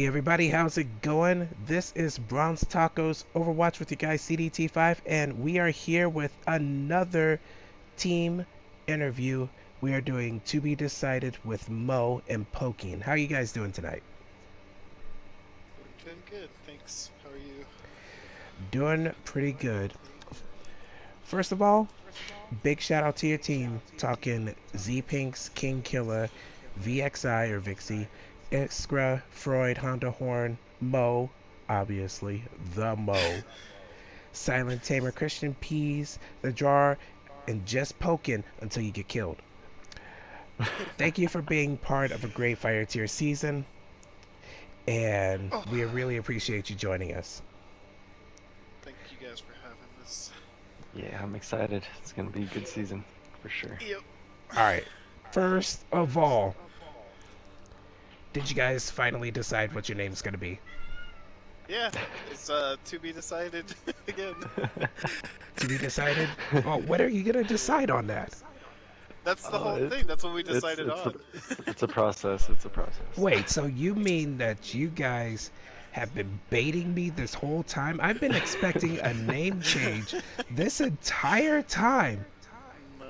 Hey everybody, how's it going? This is Bronze Tacos Overwatch with your guys CDT5, and we are here with another team interview. We are doing To Be Decided with Mo and Pokiin. How are you guys doing tonight? We're doing good, thanks. How are you? Doing pretty good. First of all, big shout out to your team. Talking Z-Pinks, King Killer, VXI or Vixie, Iskra, Freud, Honda Horn, Mo, obviously, the Mo. Silent Tamer, Christian Peas, The Jar, and just poking until you get killed. Thank you for being part of a great Fire Tier season, and Oh, we really appreciate you joining us. thank you guys for having this. Yeah, I'm excited. It's gonna be a good season for sure. Yep. Alright, first of all, did you guys finally decide what your name's gonna be? Yeah, it's to be decided again. To be decided? Well, when are you gonna decide on that? That's the whole It, thing. That's what we it's decided on. it's a process. It's a process. Wait, so you mean that you guys have been baiting me this whole time? I've been expecting a name change this entire time. No,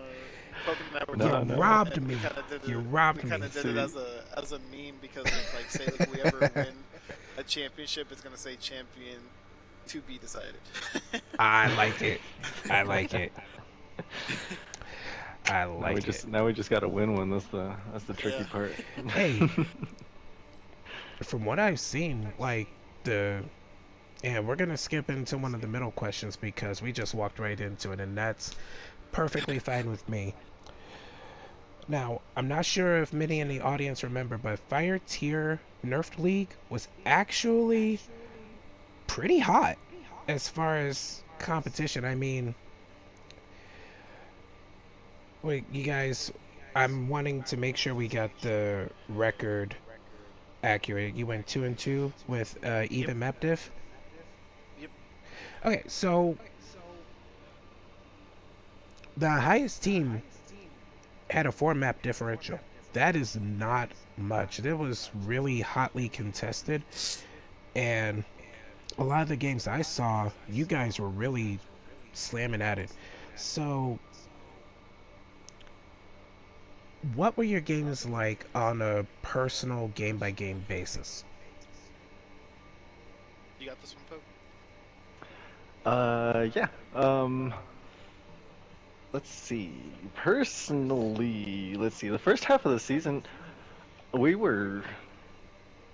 Poker and I were You No, talking no. about robbed it, and we me. kind of did You it. robbed We me. kind of did it See. as a meme because it's like, say, if we ever win a championship, it's gonna say champion to be decided. I like it. I like it. I Now we like it. just gotta win one. That's the tricky Yeah. part. Hey, from what I've seen, like the and we're gonna skip into one of the middle questions because we just walked right into it, and that's perfectly fine with me. Now, I'm not sure if many in the audience remember, but Fire Tier Nerfed League was actually pretty hot as far as competition. I mean, wait, you guys, I'm wanting to make sure we got the record accurate. You went 2-2 with Yep. even map diff. Yep. Okay, so the highest team had a 4 map differential. That is not much. It was really hotly contested, and a lot of the games I saw, you guys were really slamming at it. So, what were your games like on a personal game by game basis? You got this one, Poke? Yeah. Let's see. Personally, let's see. The first half of the season, we were.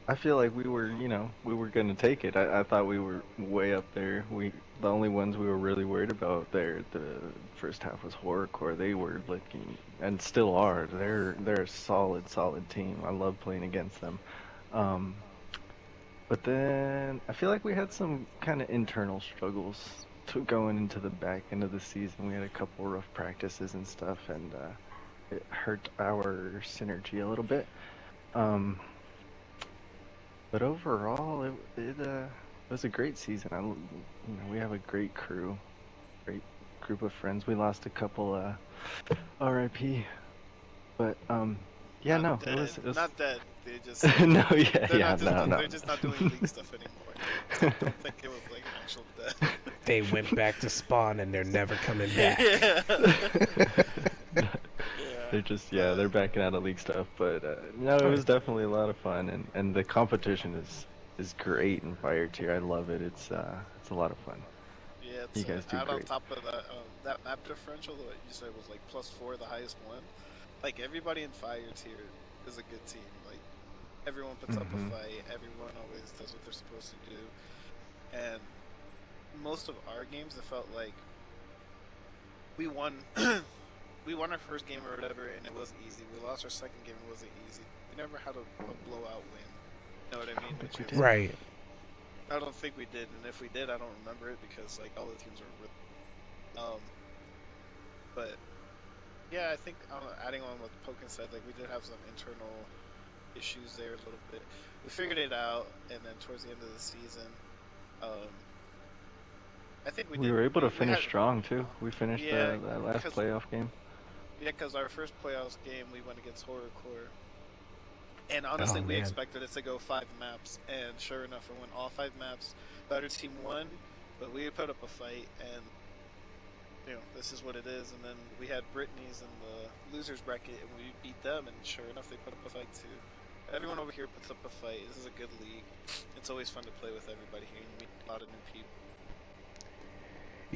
I feel like we were gonna take it. I thought we were way up there. The only ones we were really worried about there the first half was horrorcore. They were looking and still are. They're a solid team. I love playing against them. Um, but then I feel like we had some kind of internal struggles to going into the back end of the season. We had a couple rough practices and stuff, and it hurt our synergy a little bit. Um, but overall, it was a great season. We have a great crew, great group of friends. We lost a couple RIP, but yeah, Not no, dead. it was Not dead. They just no, yeah, they're yeah, not just no, no. they're just not doing league stuff anymore. So don't think it was like an actual death. They went back to spawn and they're never coming back. Yeah. They're just they're backing out of league stuff, but no, it was definitely a lot of fun, and the competition is great in Fire Tier. I love it. It's a lot of fun. Yeah, You it's guys do out on great. top of that map differential that you said was like +4, the highest one. Like everybody in Fire Tier is a good team. Like everyone puts up a Mhm. fight. Everyone always does what they're supposed to do. And most of our games, it felt like we won. We won our first game or whatever, and it wasn't easy. We lost our second game, it wasn't easy. We never had a blowout win. You know what I mean? think Which we is, did. Right. I don't think we did, and if we did, I don't remember it because like all the teams were with. But yeah, I think adding on what Pokin said, like we did have some internal issues there a little bit. We figured it out, and then towards the end of the season, um, I think we We did. were able to We finish had, strong too. We finished yeah, that last because playoff game. yeah, because our first playoffs game we went against Horrorcore, And Oh honestly, we man. expected it to go 5 maps, and sure enough, it went all 5 maps. Better team won, but we put up a fight, and this is what it is. And then we had Brittany's in the losers bracket, and we beat them, and sure enough, they put up a fight too. Everyone over here puts up a fight. This is a good league. It's always fun to play with everybody here and meet a lot of new people.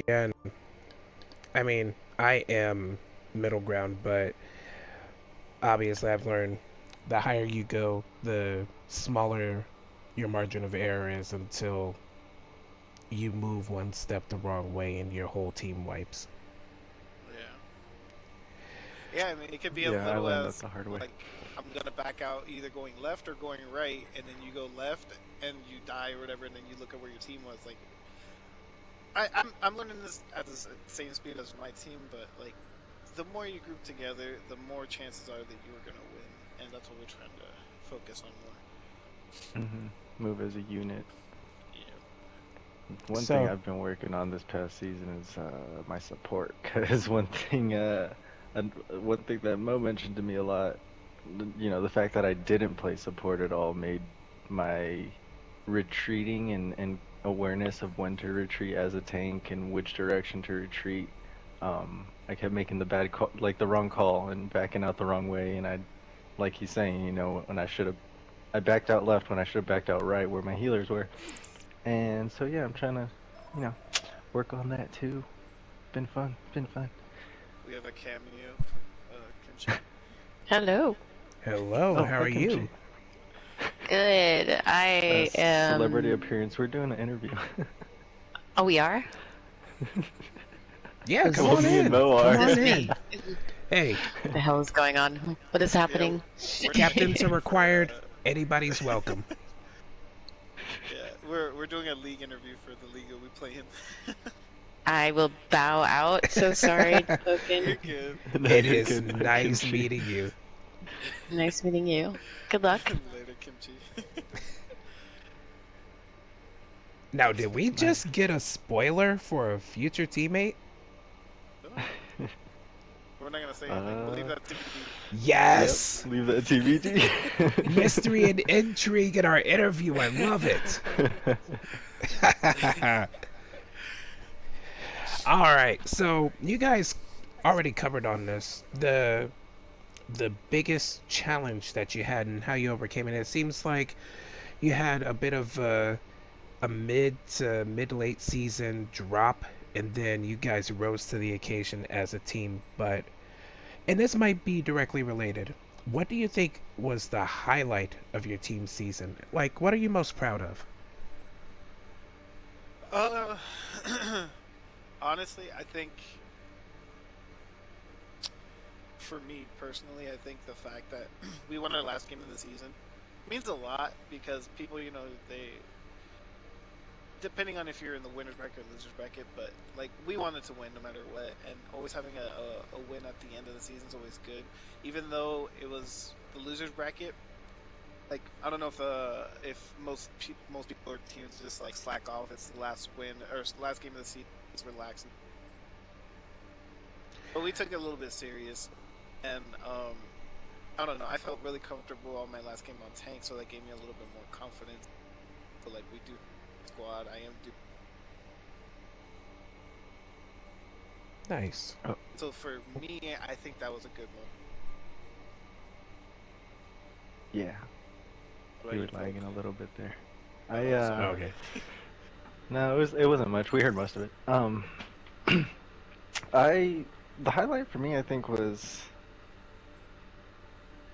Yeah, and I mean, I am middle ground, but obviously I've learned the higher you go, the smaller your margin of error is until you move one step the wrong way and your whole team wipes. Yeah, I mean, it could be as Yeah, I little learned that as the hard way. like I'm gonna back out either going left or going right, and then you go left and you die or whatever, and then you look at where your team was. Like, I'm learning this at the same speed as my team, but like the more you group together, the more chances are that you are gonna win, and that's what we're trying to focus on more. Move as a unit. Yeah. One thing So, I've been working on this past season is my support. Cause one thing that Mo mentioned to me a lot, the fact that I didn't play support at all made my retreating and awareness of when to retreat as a tank and which direction to retreat. I kept making the bad call, like the wrong call, and backing out the wrong way. And like he's saying, when I backed out left when I should have backed out right where my healers were. And so yeah, I'm trying to, work on that too. Been fun. Been fun. We have a cameo, Kimchi. Hello. hello, Oh, how hi, are you? Kimchi. Good. I am. Celebrity appearance. We're doing an interview. Oh, we are? Yeah, come Well, on me and in. Mo Come are. on This in. me. Hey, What the hell is going on? What is happening? We're captains are for, required. Anybody's welcome. yeah, we're doing a league interview for the league we play in. I will bow out. So sorry, You're Pokiin. good. No, It you're is good, nice Kimchi. meeting you. Nice meeting you. Good luck. Later, Kimchi. Now, did we Nice. just get a spoiler for a future teammate? Oh, we're not gonna say anything. We'll leave that to be. Yes! Yep, leave that TBD. Mystery and intrigue in our interview. I love it. All right, so you guys already covered on this the biggest challenge that you had and how you overcame it. It seems like you had a bit of a mid to mid late season drop, and then you guys rose to the occasion as a team. But and this might be directly related. What do you think was the highlight of your team season? Like, what are you most proud of? Uh, honestly, I think for me personally, I think the fact that we won our last game of the season means a lot because people, they depending on if you're in the winners bracket or losers bracket, but like we wanted to win no matter what, and always having a win at the end of the season is always good. Even though it was the losers bracket, like I don't know if most people or teams just like slack off. It's the last win or last game of the season. It's relaxing, but we took it a little bit serious, and I don't know. I felt really comfortable on my last game on tank, so that gave me a little bit more confidence. But like we do squad, I am do. Nice. Oh, So for me, I think that was a good one. yeah, What you were about you, lagging a Folk? little bit there. Oh, sorry. Okay. No, it wasn't much. We heard most of it. The highlight for me, I think, was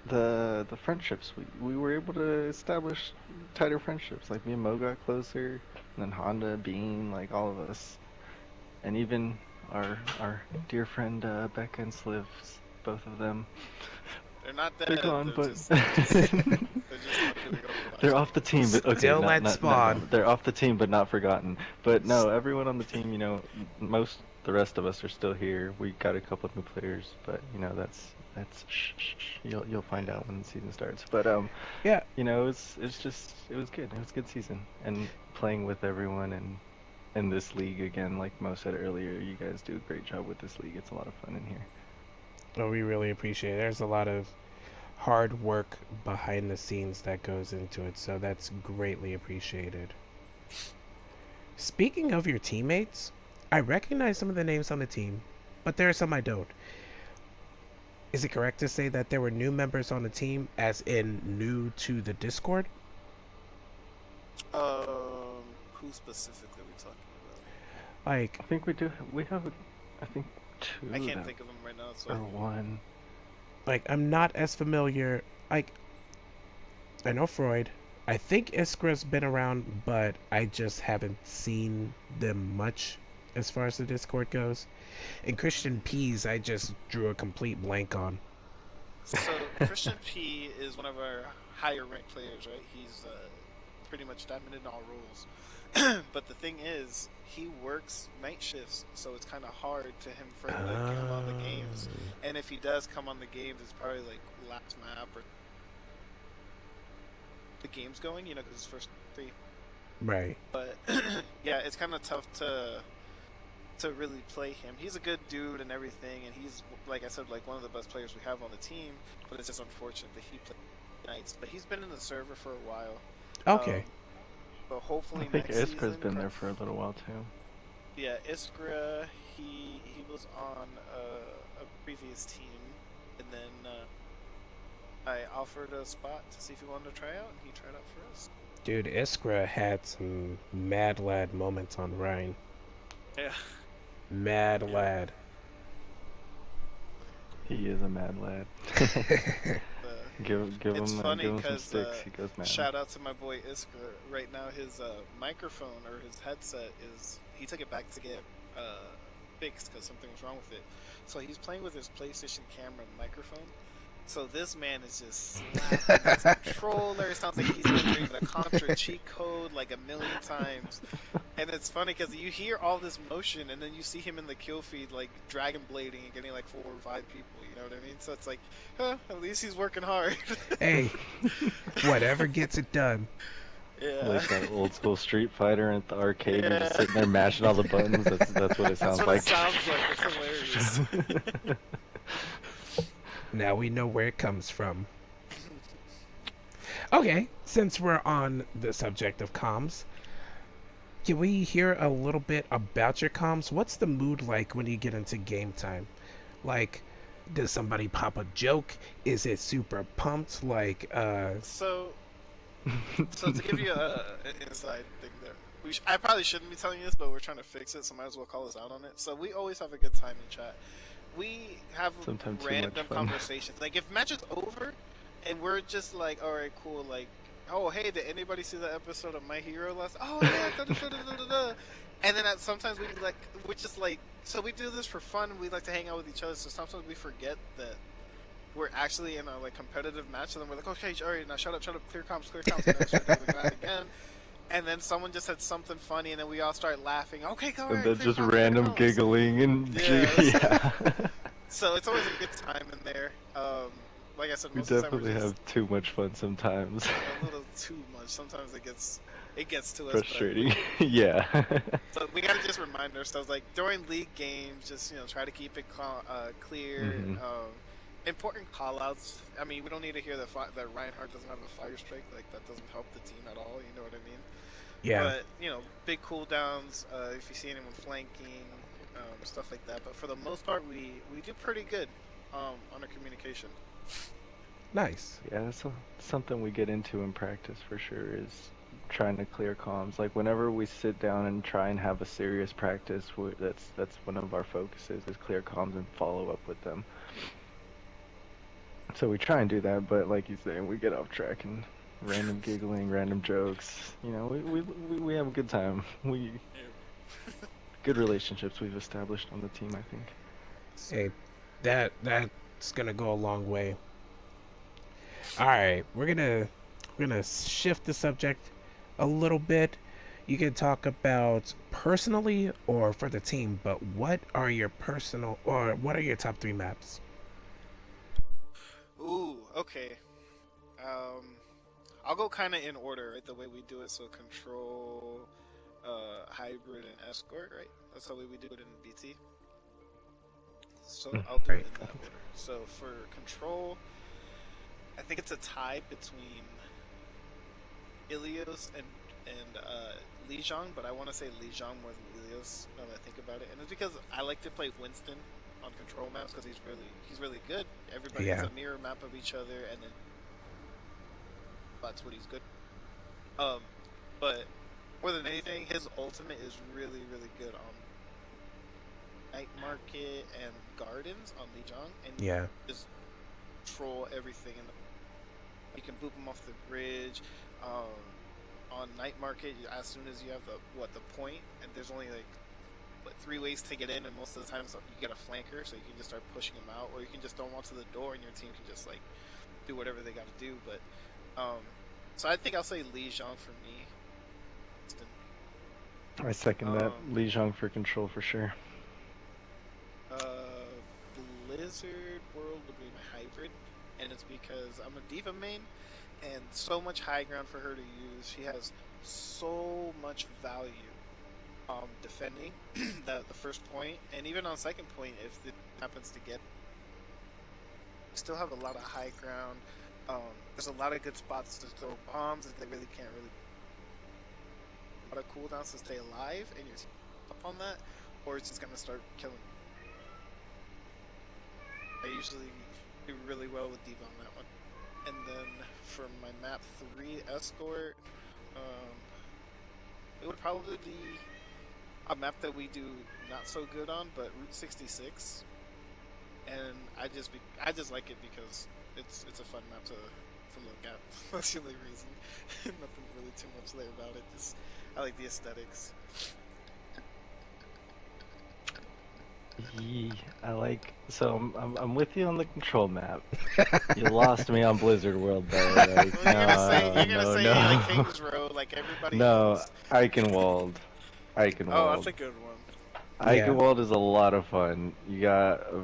the friendships. We were able to establish tighter friendships. Like me and Mo got closer, and then Honda, Bean, like all of us, and even our dear friend Becca and Slivs, both of them. They're not dead. They're gone, They're but just they're just not doing Overwatch. they're off the team. But okay, Still at not spawn. they're off the team, but not forgotten. But no, everyone on the team, the rest of us are still here. We got a couple of new players, but that's shh. You'll find out when the season starts. But Yeah. it was good. It was a good season, and playing with everyone and in this league again, like Mo said earlier, you guys do a great job with this league. It's a lot of fun in here. Oh, we really appreciate it. There's a lot of hard work behind the scenes that goes into it, so that's greatly appreciated. Speaking of your teammates, I recognize some of the names on the team, but there are some I don't. Is it correct to say that there were new members on the team, as in new to the Discord? Who specifically are we talking Like, I think we do. We have, I think, two. about? I can't that, think of them right now. So or one. I'm not as familiar. Like, I know Freud. I think Iskra's been around, but I just haven't seen them much as far as the Discord goes. And Christian Peas, I just drew a complete blank on. So Christian P is one of our higher ranked players, right? He's pretty much diamond in all roles. But the thing is, he works night shifts, so it's kind of hard to him for him to come on the games. And if he does come on the games, it's probably like last map or the game's going, you know, because it's first 3. Right. But yeah, it's kind of tough to really play him. He's a good dude and everything, and he's, like I said, like one of the best players we have on the team. But it's just unfortunate that he plays nights. But he's been in the server for a while. Okay. But hopefully I think next Iskra's season, been there for a little while too. Yeah, Iskra, he was on a previous team, and then I offered a spot to see if he wanted to try out, and he tried out for us. Dude, Iskra had some mad lad moments on Rhine. Yeah. Mad lad. He is a mad lad. give It's him funny give him some because sticks. He goes mad. shout out to my boy Iskra. Right now, his microphone or his headset is, he took it back to get fixed because something was wrong with it. So he's playing with his PlayStation camera and microphone. So this man is just slapping his controller. It sounds like he's been reading the Contra cheat code like a million times. And it's funny because you hear all this motion, and then you see him in the kill feed like dragon blading and getting like 4 or 5 people. You know what I mean? So it's like, at least he's working hard. Hey, whatever gets it done. Yeah. Like that old school Street Fighter at the arcade, you're just sitting there mashing all the buttons. That's what it sounds like. That's what it sounds like. It's hilarious. Now we know where it comes from. Okay, since we're on the subject of comms, can we hear a little bit about your comms? What's the mood like when you get into game time? Like, does somebody pop a joke? Is it super pumped? Like, So to give you an inside thing there, I probably shouldn't be telling you this, but we're trying to fix it, so might as well call us out on it. So we always have a good time in chat. We have Sometimes too random much fun. conversations. Like if match is over, and we're just like, all right, cool. Like, oh hey, did anybody see the episode of My Hero last? Oh yeah, da, da, da, da, da, da. And then sometimes we're just like, so we do this for fun. We like to hang out with each other. So sometimes we forget that we're actually in a like competitive match, and then we're like, okay, all right, now shut up, clear comms, and then start doing that again. And then someone just said something funny, and then we all start laughing. Okay, go And ahead. then clear just comms, random clear comms. giggling and Yeah. yeah. So it's always a good time in there. Like I said, We most of the time definitely we're just have too much fun sometimes. a little too much. Sometimes it gets to us. Frustrating. Yeah. So we gotta just remind ourselves, like during league games, just try to keep it clear. Mhm. Important call-outs. I mean, we don't need to hear that Reinhardt doesn't have a fire strike. Like that doesn't help the team at all. You know what I mean? yeah. But big cooldowns. If you see anyone flanking, stuff like that. But for the most part, we do pretty good on our communication. Nice. Yeah, that's something we get into in practice for sure, is trying to clear comms. Like whenever we sit down and try and have a serious practice, that's one of our focuses, is clear comms and follow up with them. So we try and do that, but like you say, we get off track and random giggling, random jokes. We have a good time. Good relationships we've established on the team, I think. Hey, that's gonna go a long way. All right, we're gonna shift the subject a little bit. You can talk about personally or for the team, but what are your top 3 maps? Ooh, okay. I'll go kind of in order, right? The way we do it. So control, hybrid, and escort, right? That's the way we do it in BT. So I'll do it in that order. So for control, I think it's a tie between Ilios and Lijiang, but I want to say Lijiang more than Ilios now that I think about it, and it's because I like to play Winston on control maps because he's really good. Everybody has a mirror map of each other, and then that's what he's good. But more than anything, his ultimate is really good on Night Market and Gardens on Lijiang, and just troll everything. And you can boop him off the bridge. On Night Market, as soon as you have the point, and there's only like 3 ways to get in, and most of the time you get a flanker, so you can just start pushing them out, or you can just throw them onto the door, and your team can just like do whatever they got to do. But so I think I'll say Lijiang for me. I second that. Lijiang for control for sure. Blizzard World would be my hybrid, and it's because I'm a D.Va main, and so much high ground for her to use. She has so much value defending the first point, and even on second point, if it happens to get, still have a lot of high ground. There's a lot of good spots to throw bombs that they really can't really. A lot of cooldowns to stay alive, and you're up on that, or it's just gonna start killing. I usually do really well with D.Va on that one. And then for my map 3 escort, it would probably be a map that we do not so good on, but Route 66. And I just like it because it's a fun map to look at. That's the only reason. Nothing really too much there about it. Just I like the aesthetics. I like. So I'm with you on the control map. You lost me on Blizzard World though. Like, you're gonna say like Kings Row, like everybody. No, else. Eichenwald. Oh, that's a good one. Eichenwald is a lot of fun. You got a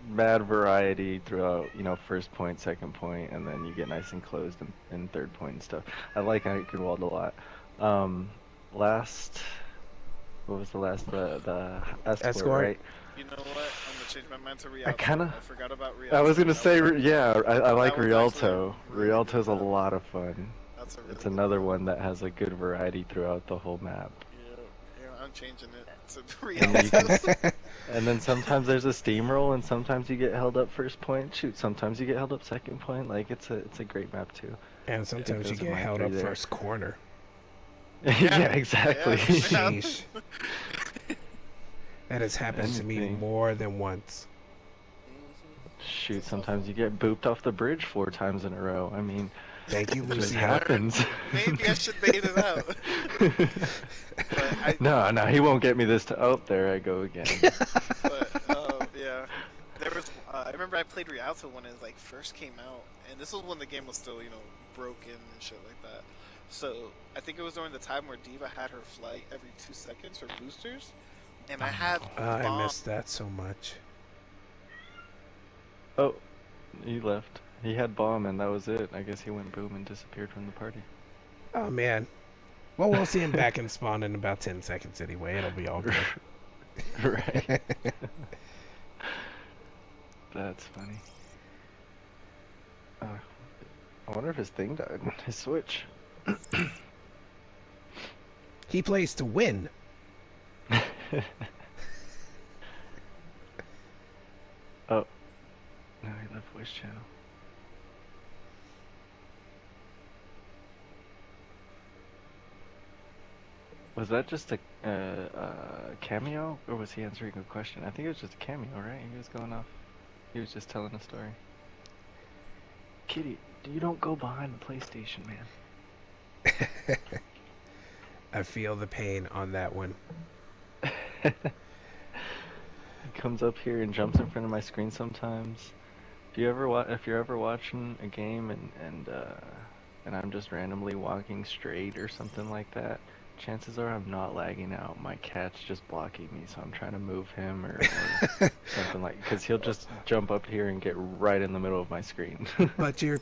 mad variety throughout, first point, second point, and then you get nice and closed in third point and stuff. I like Eichenwald a lot. What was the last? The Escort, right? You know what? I'm gonna change my mind to Rialto. I forgot about Rialto. I was gonna say, yeah, I like Rialto. Rialto's a lot of fun. It's another one that has a good variety throughout the whole map. Yeah, I'm changing it to Rialto. And then sometimes there's a steamroll, and sometimes you get held up first point. Shoot, sometimes you get held up second point. Like it's a great map too. And sometimes you get held up first corner. Yeah, exactly. Sheesh. That has happened to me more than once. Shoot, sometimes you get booped off the bridge 4 times in a row. I mean, thank you, Lucy. It happens. Maybe I should bait it out. No, he won't get me this time. Oh, there I go again. But, yeah. There was, I remember I played Rialto when it like first came out, and this was when the game was still, broken and shit like that. So I think it was during the time where D.Va had her flight every 2 seconds for boosters, and I had. I missed that so much. Oh, he left. He had bomb, and that was it. I guess he went boom and disappeared from the party. Oh man. Well, we'll see him back in spawn in about 10 seconds anyway. It'll be all good. Right. That's funny. I wonder if his thing died. His switch. He plays to win. Oh. No, he left voice channel. Was that just a cameo, or was he answering a question? I think it was just a cameo, right? He was going off. He was just telling a story. Kitty, you don't go behind the PlayStation, man. I feel the pain on that one. He comes up here and jumps in front of my screen sometimes. If you're ever watching a game and I'm just randomly walking straight or something like that, chances are I'm not lagging out. My cat's just blocking me, so I'm trying to move him or something like. Because he'll just jump up here and get right in the middle of my screen. But you're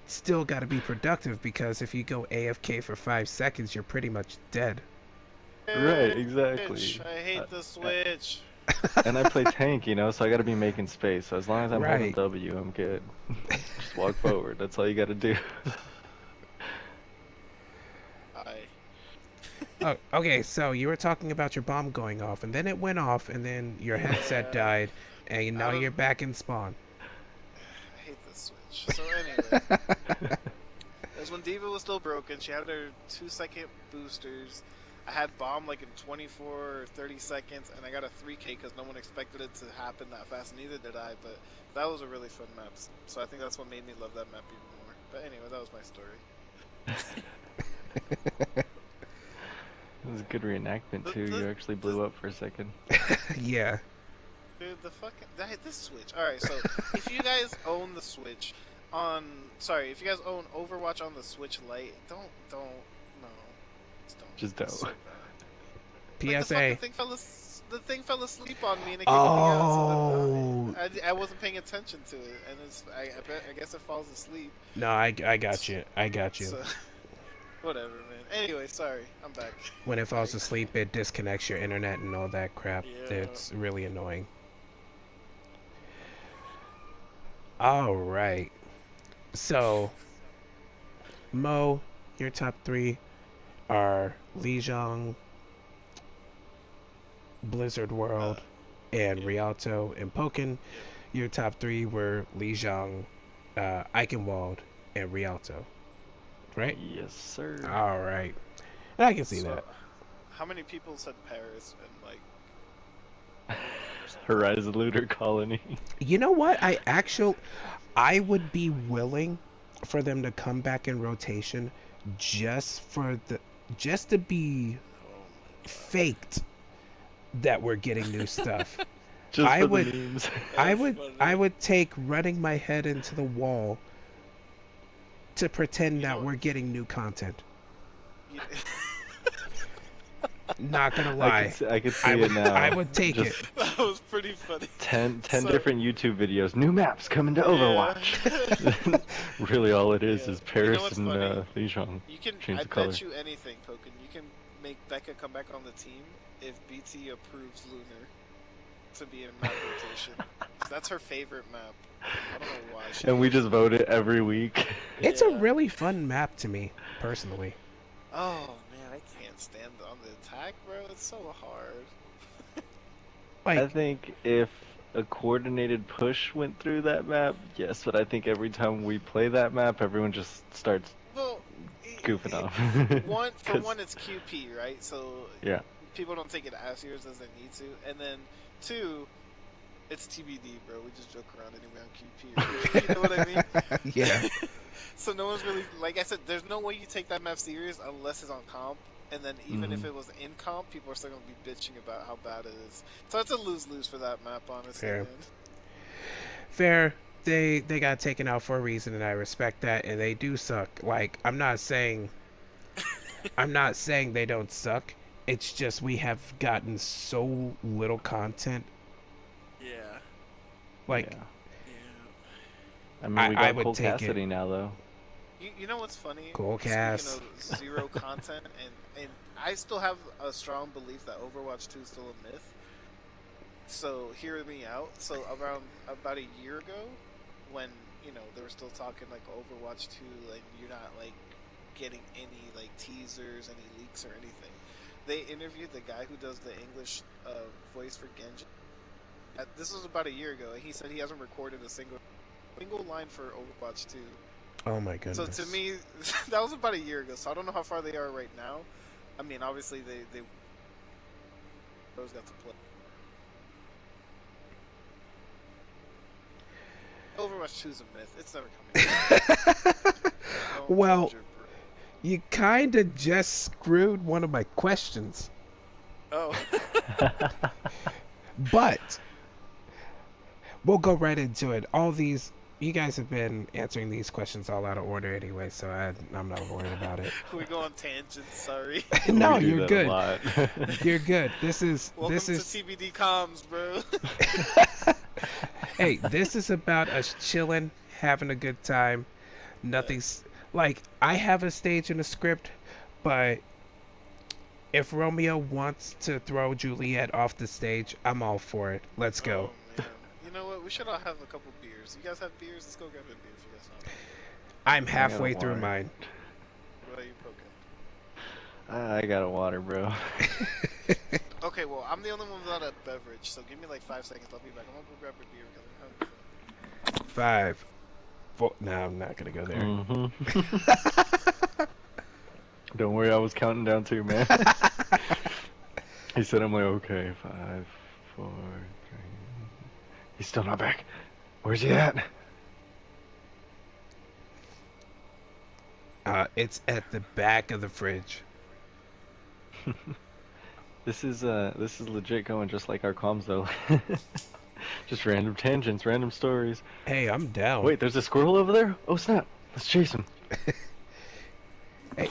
still got to be productive, because if you go AFK for 5 seconds, you're pretty much dead. Right, exactly. I hate the Switch. And I play tank, you know, so I gotta be making space. So as long as I'm holding Right. W, I'm good. Just walk forward. That's all you gotta do. I Oh, okay, so you were talking about your bomb going off, and then it went off, and then your headset yeah. died, and I now don't. you're back in spawn. I hate this switch. So anyway, it was when Diva was still broken. She had her 2-second boosters. I had bomb like in 24 or 30 seconds, and I got a 3K because no one expected it to happen that fast. Neither did I, but that was a really fun map. So I think that's what made me love that map even more. But anyway, that was my story. It was a good reenactment too. You actually The blew up for a second. Yeah. dude, the fucking this Switch. All right, so if you guys own the Switch if you guys own Overwatch on the Switch Lite, no, just don't. Just It's so don't. bad. Like PSA. the thing fell asleep on me and it kicked me Oh. out. So I wasn't paying attention to it, and I guess it falls asleep. No, I got you. I got you. So whatever, man. Anyway, sorry, I'm back. When it falls asleep, it disconnects your internet and all that crap. Yeah. It's really annoying. All right. So, Mo, your top three are Lijiang, Blizzard World, and Rialto. And Pokiin, your top three were Lijiang, Eichenwald, and Rialto. Right? Yes, sir. All right. I can see So, that. how many people said Paris and like? Horizon Looter Colony. You know what? I would be willing for them to come back in rotation just to be faked that we're getting new stuff. Just I for would- the memes. I would take running my head into the wall to pretend that we're getting new content. Not gonna lie. I could see it now. I would take Just it. That was pretty funny. 10 So- different YouTube videos. New maps coming to Yeah. Overwatch. Really, all it is Yeah. is Paris what's and funny? Lijiang. You can. Change I the color. bet you anything, Pokiin. You can make Becca come back on the team if BT approves Lunar to be in map rotation. 'Cause that's her favorite map. I don't know why. And we just vote it every week. It's a Yeah. really fun map to me, personally. Oh man, I can't stand on the attack, bro. It's so hard. I Like, think if a coordinated push went through that map, yes, but I think every time we play that map, everyone just starts Well, goofing off. For 'Cause- one, it's QP, right? So Yeah. people don't take it as serious as they need to, and then two, it's TBD, bro. We just joke around anyway on QP. You know what I mean? yeah. So no one's really, like I said, there's no way you take that map serious unless it's on comp. And then even if Mhm. it was in comp, people are still gonna be bitching about how bad it is. So it's a lose-lose for that map, honestly. Fair. Man. Fair. They got taken out for a reason, and I respect that. And they do suck. Like, I'm not saying they don't suck. It's just we have gotten so little content. Yeah. Like, Yeah. Yeah. I mean, we got I would Cole take it. Cassidy now, though. You know what's funny? Cool Cass. Speaking of zero content, and I still have a strong belief that Overwatch 2 is still a myth. So hear me out. So around about a year ago, when they were still talking like Overwatch 2, like you're not like getting any like teasers, any leaks or anything. They interviewed the guy who does the English voice for Genji. This was about a year ago, and he said he hasn't recorded a single line for Overwatch 2. oh my goodness. So to me, that was about a year ago. So I don't know how far they are right now. I mean, obviously they always got to play. Overwatch 2 is a myth. It's never coming. Don't Well, hold your breath. you kind of just screwed one of my questions. Oh. But we'll go right into it. You guys have been answering these questions all out of order anyway, so I'm not worried about it. We go on tangents. Sorry. No, We do you're that a good. lot. You're good. Welcome to TBD comms, bro. Hey, this is about us chilling, having a good time. Nothing's like I have a stage and a script, but If Romeo wants to throw Juliet off the stage, I'm all for it. Let's go. Oh man, you know what? We should all have a couple beers. You guys have beers? Let's go grab a beer if you guys have. I'm I got a halfway through water. mine. What about you, Pokin? I got a water, bro. Okay, well, I'm the only one without a beverage, so give me like 5 seconds. I'll be back. I'm gonna go grab a beer because I'm hungry. 5, 4. No, I'm not gonna go there. Mm-hmm. Don't worry, I was counting down too, man. He said, I'm like, okay, 5, 4, 3. He's still not back. Where's he at? It's at the back of the fridge. This is legit going just like our comms though. Just random tangents, random stories. Hey, I'm down. Wait, there's a squirrel over there? Oh snap! Let's chase him. Hey,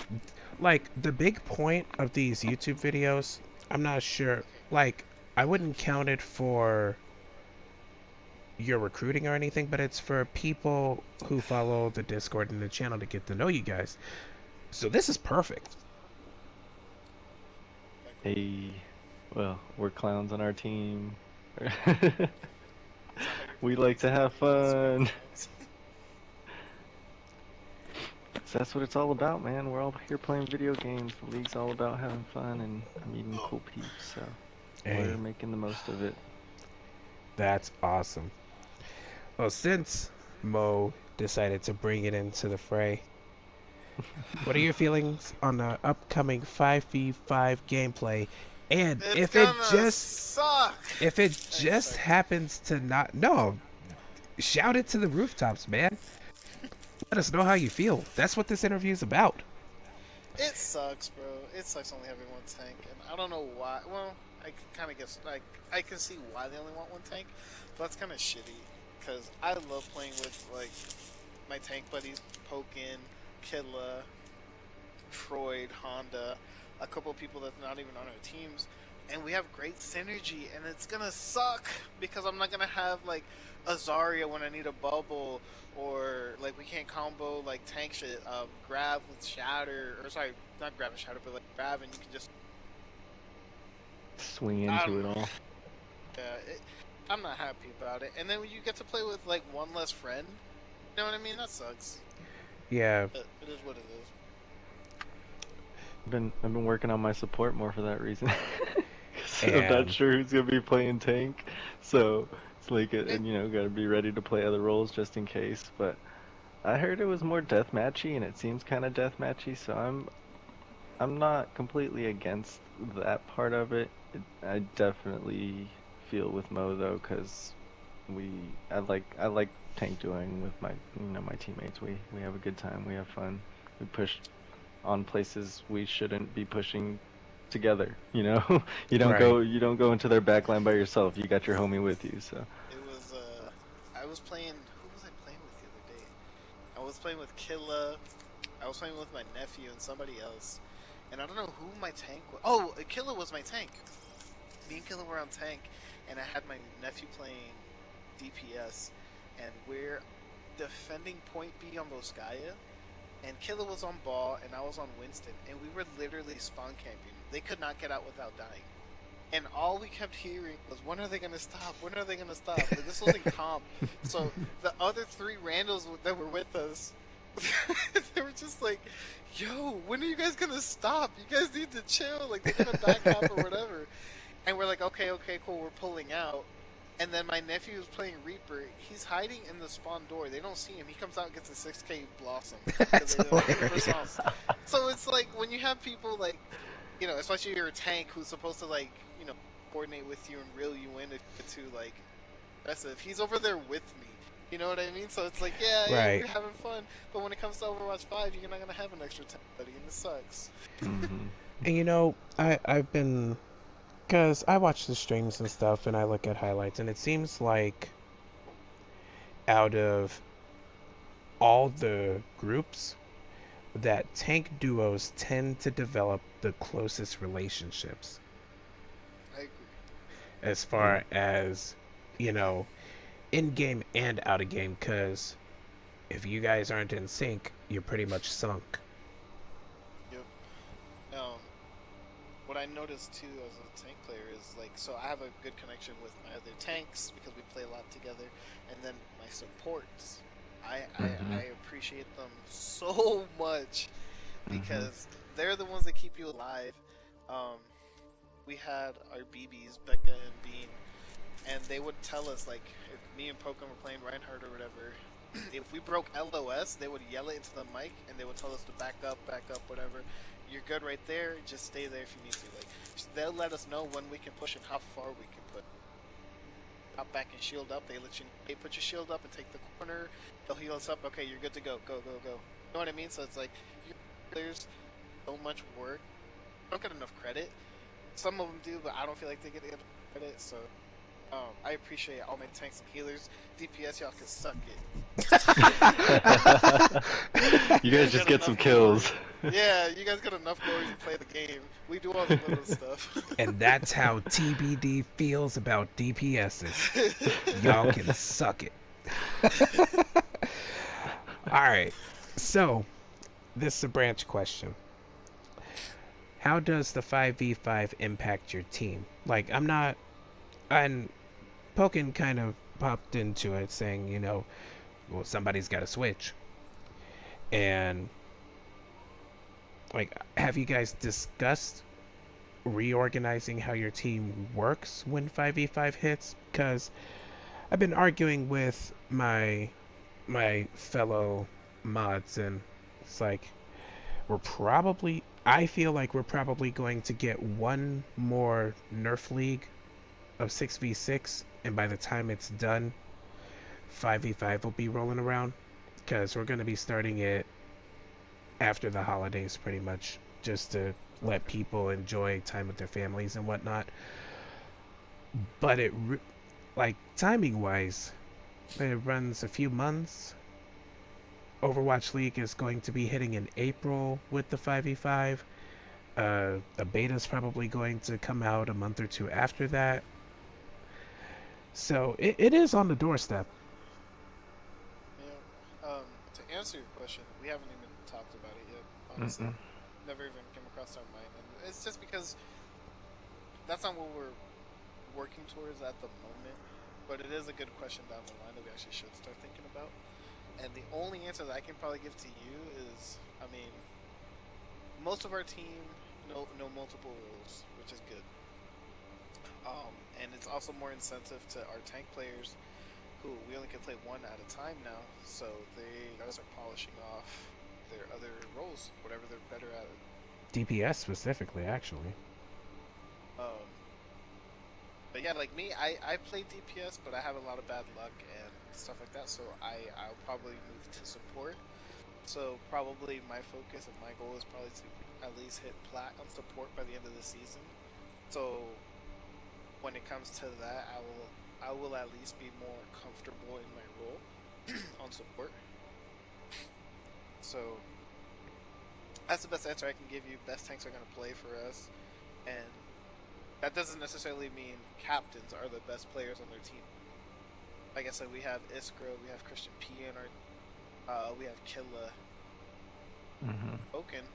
like, the big point of these YouTube videos, I'm not sure. Like, I wouldn't count it for your recruiting or anything, but it's for people who follow the Discord and the channel to get to know you guys. So this is perfect. Hey, well, we're clowns on our team. We like to have fun. So that's what it's all about, man. We're all here playing video games. The league's all about having fun and meeting cool peeps, so Hey, we're making the most of it. that's awesome. Well, since Mo decided to bring it into the fray, what are your feelings on the upcoming 5v5 gameplay? And It's gonna suck. if it just happens to not, no, shout it to the rooftops, man. Let us know how you feel. That's what this interview is about. It sucks, bro. It sucks only having one tank, and I don't know why. Well, I kind of guess like I can see why they only want one tank, but that's kind of shitty. Cause I love playing with like my tank buddies, Pokin, Killa, Freud, Honda, a couple of people that's not even on our teams, and we have great synergy. And it's gonna suck because I'm not gonna have like a Zarya when I need a bubble, or like we can't combo like tank shit. Grab with Shatter, or sorry, not grab and Shatter, but like grab and you can just Swing into it all. yeah. I'm not happy about it. And then when you get to play with like one less friend, you know what I mean? That sucks. Yeah, But it is what it is. I've been working on my support more for that reason. 'Cause I'm And- not sure who's gonna be playing tank, so it's like, and you know, gotta be ready to play other roles just in case. But I heard it was more deathmatchy, and it seems kind of deathmatchy, so I'm not completely against that part of it. I definitely feel with Mo though, cause I like tank duoing with my my teammates. We have a good time. We have fun. We push on places we shouldn't be pushing together. You know, you don't go into their backline by yourself. You got your homie with you. So It was I was playing. Who was I playing with the other day? I was playing with Killa. I was playing with my nephew and somebody else, and I don't know who my tank was. Oh, Killa was my tank. Me and Killa were on tank, and I had my nephew playing DPS, and we're defending point B on Boskaya, and Killa was on ball, and I was on Winston, and we were literally spawn camping. They could not get out without dying. And all we kept hearing was, when are they going to stop? When are they going to stop? Like, this was in comp. So the other 3 randos that were with us, they were just like, yo, when are you guys going to stop? You guys need to chill. Like, they're going to back up or whatever. And we're like, okay, cool, we're pulling out. And then my nephew was playing Reaper. He's hiding in the spawn door. They don't see him. He comes out and gets a 6k Blossom. That's hilarious. So it's like, when you have people like, especially your tank who's supposed to like, coordinate with you and reel you in if it's too like aggressive. He's over there with me. You know what I mean? So it's like, yeah, Right. we're having fun. But when it comes to Overwatch 5, you're not gonna have an extra tank buddy, and it sucks. And I've been, because I watch the streams and stuff, and I look at highlights, and it seems like out of all the groups, that tank duos tend to develop the closest relationships. I agree. As far as, in game and out of game, because if you guys aren't in sync, you're pretty much sunk. Yep. what I noticed too as a tank player is like, so I have a good connection with my other tanks because we play a lot together, and then my supports. I appreciate them so much because they're the ones that keep you alive. Um, we had our BBs, Becca and Bean, and they would tell us like if me and Pokiin were playing Reinhardt or whatever, if we broke LOS, they would yell it into the mic and they would tell us to back up, whatever. You're good right there. Just stay there if you need to. Like they'll let us know when we can push and how far we can put. Hop back and shield up. They let you. Hey, put your shield up and take the corner. They'll heal us up. Okay, you're good to go. Go, go, go. You know what I mean? So it's like there's so much work. Don't get enough credit. Some of them do, but I don't feel like they get enough credit. So I appreciate all my tanks and healers. DPS, y'all can suck it. You guys just get some kills. Yeah, you guys got enough glory to play the game. We do all the little stuff. And that's how TBD feels about DPSs. Y'all can suck it. Alright, so this is a branch question. How does the 5v5 impact your team? Like, and Pokiin kind of popped into it saying, you know, well, somebody's got to switch. And, like, have you guys discussed reorganizing how your team works when 5v5 hits? Because I've been arguing with my fellow mods, and it's like I feel like we're probably going to get one more Nerf League of 6v6, and by the time it's done, 5v5 will be rolling around, because we're going to be starting it after the holidays pretty much, just to let people enjoy time with their families and whatnot. But like timing wise, it runs a few months. Overwatch League is going to be hitting in April with the 5v5. The beta is probably going to come out a month or two after that. So it is on the doorstep. Yeah. To answer your question, we haven't even talked about it yet. Honestly, never even came across our mind, and it's just because that's not what we're working towards at the moment. But it is a good question down the line that we actually should start thinking about. And the only answer that I can probably give to you is, I mean, most of our team know multiple roles, which is good. And it's also more incentive to our tank players, who we only can play one at a time now, so they gotta start polishing off their other roles, whatever they're better at. DPS specifically, actually. But yeah, like me, I play DPS, but I have a lot of bad luck and stuff like that, so I'll probably move to support. So probably my focus and my goal is probably to at least hit plat on support by the end of the season. So when it comes to that, I will at least be more comfortable in my role on support. So that's the best answer I can give you. Best tanks are going to play for us, and that doesn't necessarily mean captains are the best players on their team. Like I said, we have Iskra, we have Christian P in our, we have Killa, Pokiin,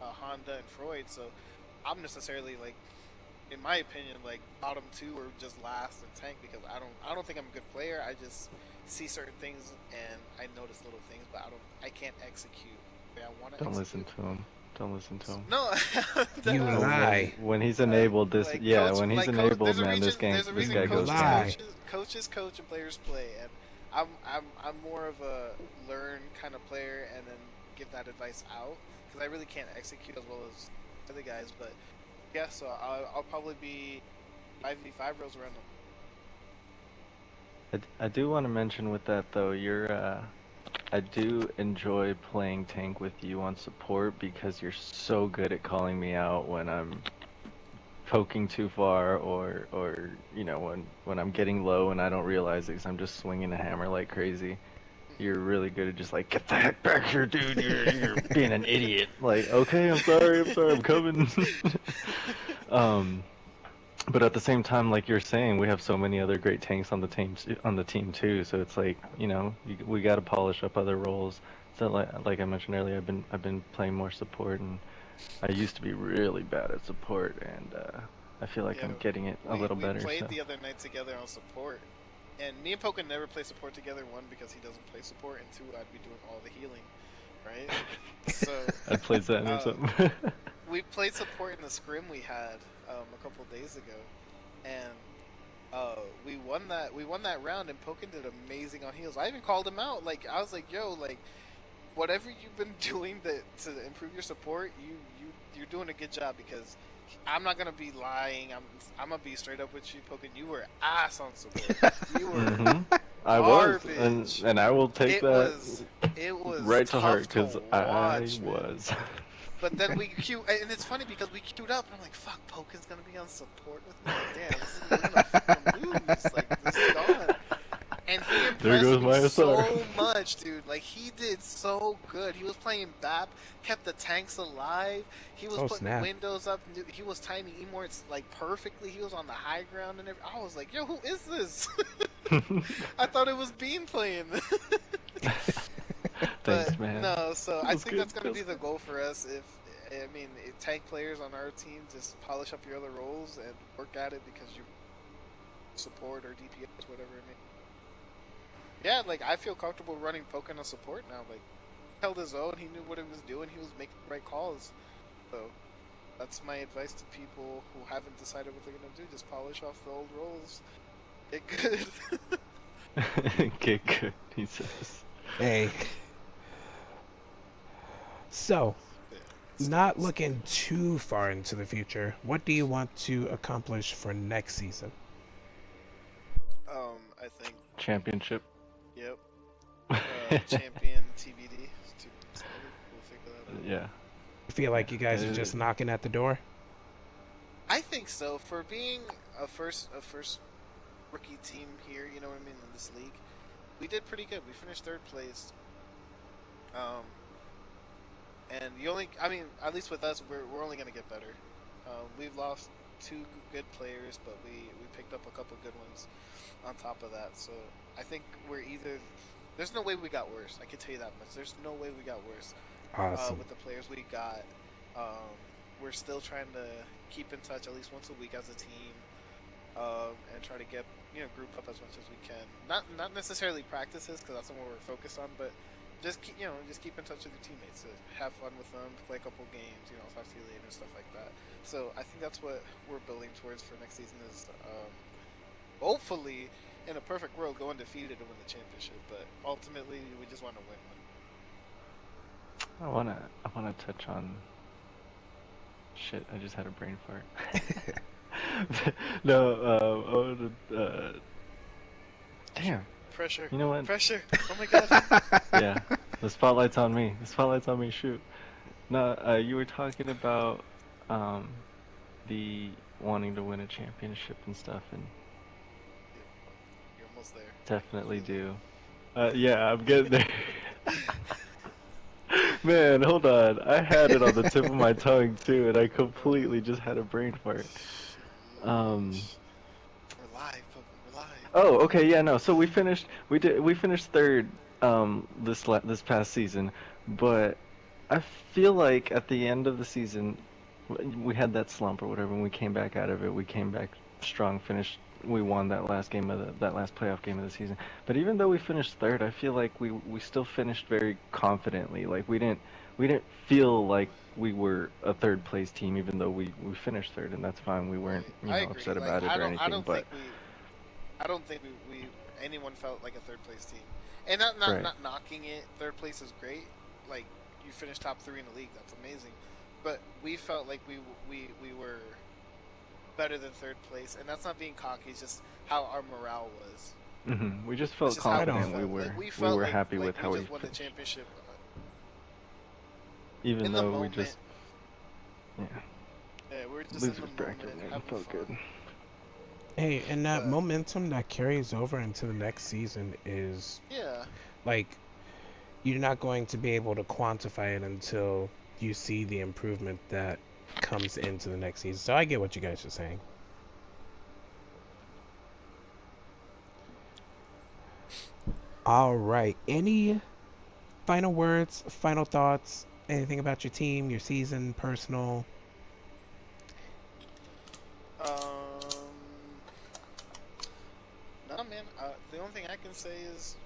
Honda, and Freud. So I'm necessarily, like, in my opinion, like bottom two or just last in tank, because I don't think I'm a good player. I just see certain things and I notice little things, but I can't execute the way I want to. Don't listen to him. Don't listen to him. No, you lie. When he's enabled, this like when he's like enabled, man, this guy goes lie. Coaches coach and players play, and I'm more of a learn kind of player, and then give that advice out, because I really can't execute as well as other guys. But yeah, so I'll probably be 5v5 rolls around them. I do want to mention with that though, I do enjoy playing tank with you on support, because you're so good at calling me out when I'm poking too far, or you know, when I'm getting low and I don't realize it because I'm just swinging a hammer like crazy. You're really good at just like, get the heck back here, dude. You're being an idiot. Like, okay, I'm sorry, I'm coming. But at the same time, like you're saying, we have so many other great tanks on the team too. So it's like, you know, we got to polish up other roles. So like I mentioned earlier, I've been playing more support, and I used to be really bad at support, and I feel like Yeah, I'm getting it a little we better. played So the other night together on support, and me and Pokin never play support together. One, because he doesn't play support, and two, I'd be doing all the healing, right? So, I'd play Zen or uh, something. we played support in the scrim we had a couple days ago, and we won that. We won that round, and Pokin did amazing on heals. I even called him out. Like I was like, "Yo, like whatever you've been doing to improve your support, you're doing a good job because." I'm not gonna be lying. I'm gonna be straight up with you, Pokin. You were ass on support. You were I was, garbage. and I will take It that was right to heart tough to because I watch, man. was. But then we queue, and it's funny because we queued up, and I'm like, "Fuck, Pokin's gonna be on support with me." Like, damn, we're gonna fucking lose. Like, this is gone. And he There impressed goes my me so SR. much, dude. Like, he did so good. He was playing BAP, kept the tanks alive. He was Oh putting snap! windows up. He was timing Emorts, like, perfectly. He was on the high ground and everything. I was like, yo, who is this? I thought it was Bean playing. Thanks, But, man. no, so I Feels think good. that's going to be the goal for us. If tank players on our team just polish up your other roles and work at it because you support or DPS, whatever it may be. Yeah, like I feel comfortable running Pokken on support now. Like he held his own, he knew what he was doing, he was making the right calls. So that's my advice to people who haven't decided what they're gonna do. Just polish off the old roles. Get good. Get good, he says. Hey, so Yeah, not looking too far into the future, what do you want to accomplish for next season? I think Championship. yep. Champion TBD. To be decided. We'll figure that out. Yeah. You feel like you guys are just knocking at the door? I think so. For being a first rookie team here, you know what I mean, in this league, we did pretty good. We finished third place. Um, and I mean, at least with us, we're only gonna get better. We've lost two good players, but we picked up a couple good ones on top of that. So I think we're either. There's no way we got worse. I can tell you that much. There's no way we got worse. Awesome. With the players we got. We're still trying to keep in touch at least once a week as a team, and try to get group up as much as we can. Not necessarily practices because that's what we're focused on, but just keep in touch with your teammates, have fun with them, play a couple games, talk to you later and stuff like that. So I think that's what we're building towards for next season is hopefully in a perfect world go undefeated to win the championship, but ultimately we just want to win one. I wanna touch on. Shit, I just had a brain fart. No, damn. Pressure. You know what? Pressure. Oh my god. Yeah, the spotlight's on me. The spotlight's on me. Shoot. No, you were talking about the wanting to win a championship and stuff, and You're almost there. definitely do. Yeah, I'm getting there. Man, hold on. I had it on the tip of my tongue too, and I completely just had a brain fart. We're live, Pokemon. We're live. Oh, okay, yeah, no. So we finished third this past season, but I feel like at the end of the season we had that slump or whatever, and we came back out of it. We came back strong, we won that last that last playoff game of the season. But even though we finished third, I feel like we still finished very confidently. Like we didn't feel like we were a third place team, even though we finished third, and that's fine. We weren't I agree. upset Like, about it or anything. I don't think we anyone felt like a third place team. And Right. not knocking it. Third place is great. Like you finished top 3 in the league. That's amazing. But we felt like we were better than third place, and that's not being cocky. It's just how our morale was. We just That's felt just how we confident. felt. We Like, we felt were like, happy with how we we just won the finished, championship. even In the though we moment. just yeah Yeah, we're just losers in the bracket, moment, man. having Felt fun. good. Hey, and that But momentum that carries over into the next season is yeah, like you're not going to be able to quantify it until you see the improvement that comes into the next season. So I get what you guys are saying. All right. Any final words, final thoughts, Anything about your team, your season, personal? Um, no, man. The only thing I can say is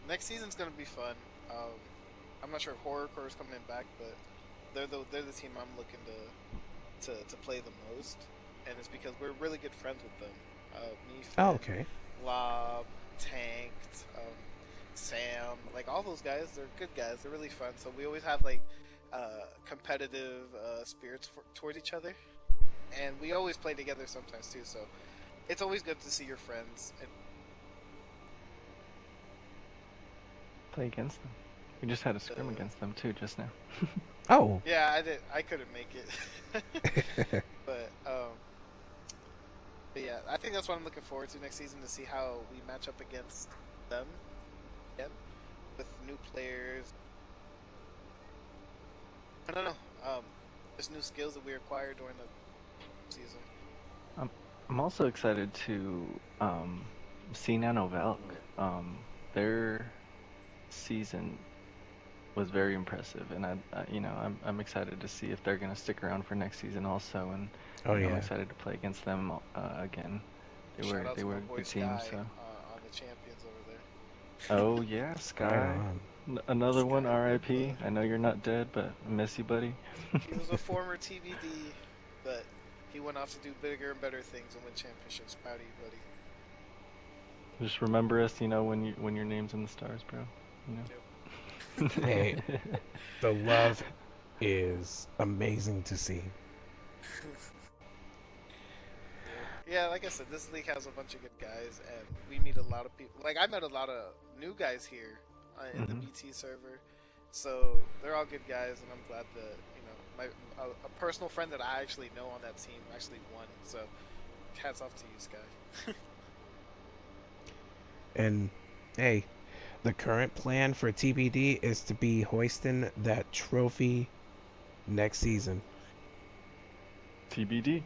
next season's gonna be fun. I'm not sure if Horrorcore is coming back, but they're the team I'm looking to play the most, and it's because we're really good friends with them. Me, Oh, Finn, okay. Lob, Tanked, Sam, like all those guys, they're good guys. They're really fun. So we always have like competitive spirits towards each other, and we always play together sometimes too. So it's always good to see your friends. And Play against them. We just had a scrim against them too just now. Oh. yeah, I did. I couldn't make it, but yeah, I think that's what I'm looking forward to next season to see how we match up against them again with new players. I don't know. There's new skills that we acquired during the season. I'm also excited to see Nano Valk. Their season was very impressive, and I'm excited to see if they're gonna stick around for next season also, and Oh I'm yeah. excited to play against them again. Shout out They to were my a boy good team. Sky So on the champions over there. oh yeah, Right Sky, on. another one. Sky, R.I.P. I know you're not dead, but I miss you, buddy. he was a former TBD, but he went off to do bigger and better things and win championships. Proud of you, buddy. Just remember us, when your name's in the stars, bro. Yep. Hey, the love is amazing to see. Yeah, like I said, this league has a bunch of good guys, and we meet a lot of people. Like I met a lot of new guys here in the Mhm. BT server, so they're all good guys, and I'm glad that a personal friend that I actually know on that team actually won. So hats off to you, Sky. And hey, the current plan for TBD is to be hoisting that trophy next season. TBD.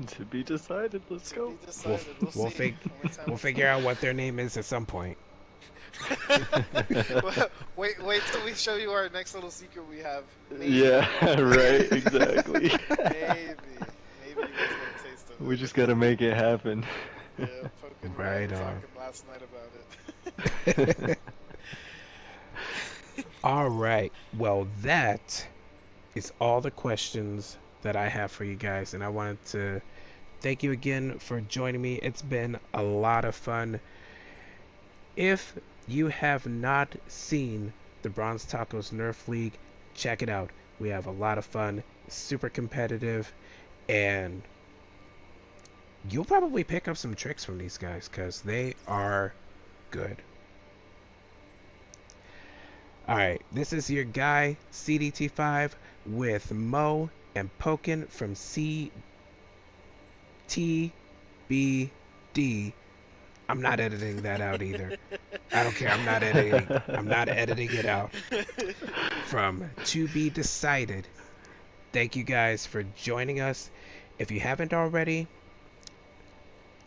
To be decided. Let's To go. be decided. We'll See. we'll figure out what their name is at some point. Well, wait till we show you our next little secret we have. Maybe. Yeah, right, exactly. Maybe you guys get a taste of it. We just gotta make it happen. Yeah, Pokiin Right on. talking last night about it. All right. Well, that is all the questions that I have for you guys, and I wanted to thank you again for joining me. It's been a lot of fun. If you have not seen the Bronze Tacos Nerfed League, check it out. We have a lot of fun, super competitive, and you'll probably pick up some tricks from these guys because they are good. Alright, this is your guy, CDT5, with Mo and Pokiin from CTBD. I'm not editing that out either. I don't care. I'm not editing it out. From To Be Decided. Thank you guys for joining us. If you haven't already,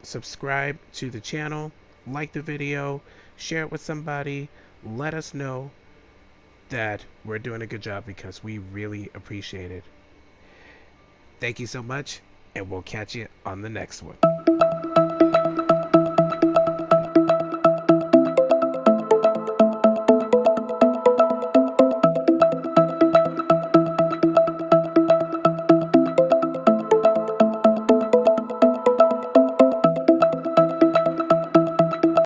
subscribe to the channel, like the video, share it with somebody, let us know that we're doing a good job because we really appreciate it. Thank you so much, and we'll catch you on the next one.